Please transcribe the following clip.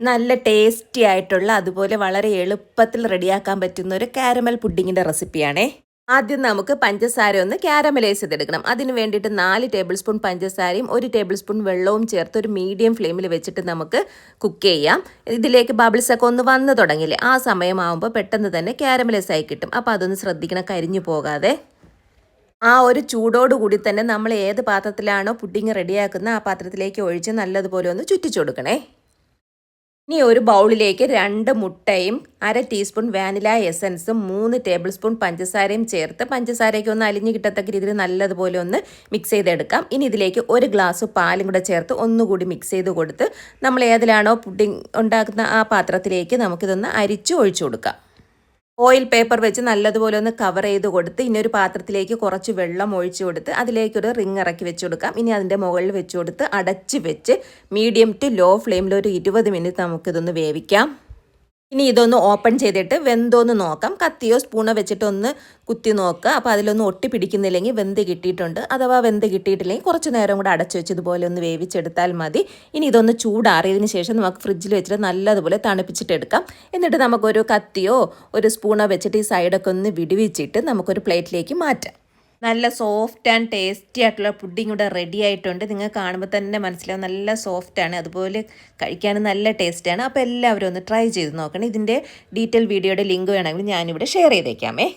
നല്ല ടേസ്റ്റി ആയിട്ടുള്ള അതുപോലെ വളരെ എളുപ്പത്തിൽ റെഡിയാക്കാൻ പറ്റുന്ന ഒരു കാരമൽ പുഡിങ്ങിൻ്റെ റെസിപ്പിയാണേ. ആദ്യം നമുക്ക് പഞ്ചസാര ഒന്ന് കാരമലൈസ് ചെയ്തെടുക്കണം. അതിന് വേണ്ടിയിട്ട് 4 ടേബിൾ സ്പൂൺ പഞ്ചസാരയും 1 ടേബിൾ സ്പൂൺ വെള്ളവും ചേർത്ത് ഒരു മീഡിയം ഫ്ലെയിമിൽ വെച്ചിട്ട് നമുക്ക് കുക്ക് ചെയ്യാം. ഇതിലേക്ക് ബബിൾസ് ഒക്കെ ഒന്ന് വന്ന് തുടങ്ങില്ലേ, ആ സമയമാകുമ്പോൾ പെട്ടെന്ന് തന്നെ കാരമലൈസ് ആയി കിട്ടും. അപ്പോൾ അതൊന്ന് ശ്രദ്ധിക്കണം, കരിഞ്ഞു പോകാതെ. ആ ഒരു ചൂടോടുകൂടി തന്നെ നമ്മൾ ഏത് പാത്രത്തിലാണോ പുഡിങ് റെഡിയാക്കുന്നത് ആ പാത്രത്തിലേക്ക് ഒഴിച്ച് നല്ലതുപോലെ ഒന്ന് ചുറ്റിച്ചു കൊടുക്കണേ. ഇനി ഒരു ബൗളിലേക്ക് 2 മുട്ടയും 1/2 ടീസ്പൂൺ വാനില എസൻസും 3 ടേബിൾ സ്പൂൺ പഞ്ചസാരയും ചേർത്ത് പഞ്ചസാരയ്ക്ക് ഒന്ന് അലിഞ്ഞു കിട്ടത്തക്ക രീതിയിൽ നല്ലതുപോലെ ഒന്ന് മിക്സ് ചെയ്തെടുക്കാം. ഇനി ഇതിലേക്ക് 1 ഗ്ലാസ് പാലും കൂടെ ചേർത്ത് ഒന്നുകൂടി മിക്സ് ചെയ്ത് കൊടുത്ത് നമ്മൾ ഏതിലാണോ പുഡിംഗ് ഉണ്ടാക്കുന്ന ആ പാത്രത്തിലേക്ക് നമുക്കിതൊന്ന് അരിച്ച് ഒഴിച്ചു കൊടുക്കാം. ഓയിൽ പേപ്പർ വെച്ച് നല്ലതുപോലെ ഒന്ന് കവർ ചെയ്ത് കൊടുത്ത് ഇനി ഒരു പാത്രത്തിലേക്ക് കുറച്ച് വെള്ളം ഒഴിച്ചു കൊടുത്ത് അതിലേക്കൊരു റിങ് ഇറക്കി വെച്ച് കൊടുക്കാം. ഇനി അതിൻ്റെ മുകളിൽ വെച്ച് കൊടുത്ത് അടച്ച് വെച്ച് മീഡിയം ടു ലോ ഫ്ലെയിമിൽ ഒരു 20 മിനിറ്റ് നമുക്കിതൊന്ന് വേവിക്കാം. ഇനി ഇതൊന്ന് ഓപ്പൺ ചെയ്തിട്ട് വെന്തോന്ന് നോക്കാം. കത്തിയോ സ്പൂണോ വെച്ചിട്ടൊന്ന് കുത്തി നോക്കുക. അപ്പോൾ അതിലൊന്നും ഒട്ടി പിടിക്കുന്നില്ലെങ്കിൽ വെന്ത് കിട്ടിയിട്ടുണ്ട്. അഥവാ വെന്ത് കിട്ടിയിട്ടില്ലെങ്കിൽ കുറച്ച് നേരം കൂടെ അടച്ചു വെച്ച് ഇതുപോലെ ഒന്ന് വേവിച്ചെടുത്താൽ മതി. ഇനി ഇതൊന്ന് ചൂടാറിയതിന് ശേഷം നമുക്ക് ഫ്രിഡ്ജിൽ വെച്ചിട്ട് നല്ലതുപോലെ തണുപ്പിച്ചിട്ടെടുക്കാം. എന്നിട്ട് നമുക്കൊരു കത്തിയോ ഒരു സ്പൂണോ വെച്ചിട്ട് ഈ സൈഡൊക്കെ ഒന്ന് വിടുവിച്ചിട്ട് നമുക്കൊരു പ്ലേറ്റിലേക്ക് മാറ്റാം. നല്ല സോഫ്റ്റ് ആൻഡ് ടേസ്റ്റി ആയിട്ടുള്ള പുഡിംഗ് ഇവിടെ റെഡി ആയിട്ടുണ്ട്. നിങ്ങൾ കാണുമ്പോൾ തന്നെ മനസ്സിലാവും നല്ല സോഫ്റ്റാണ്, അതുപോലെ കഴിക്കാനും നല്ല ടേസ്റ്റാണ്. അപ്പോൾ എല്ലാവരും ഒന്ന് ട്രൈ ചെയ്ത് നോക്കണം. ഇതിൻ്റെ ഡീറ്റെയിൽ വീഡിയോയുടെ ലിങ്ക് വേണമെങ്കിൽ ഞാനിവിടെ ഷെയർ ചെയ്തേക്കാമേ.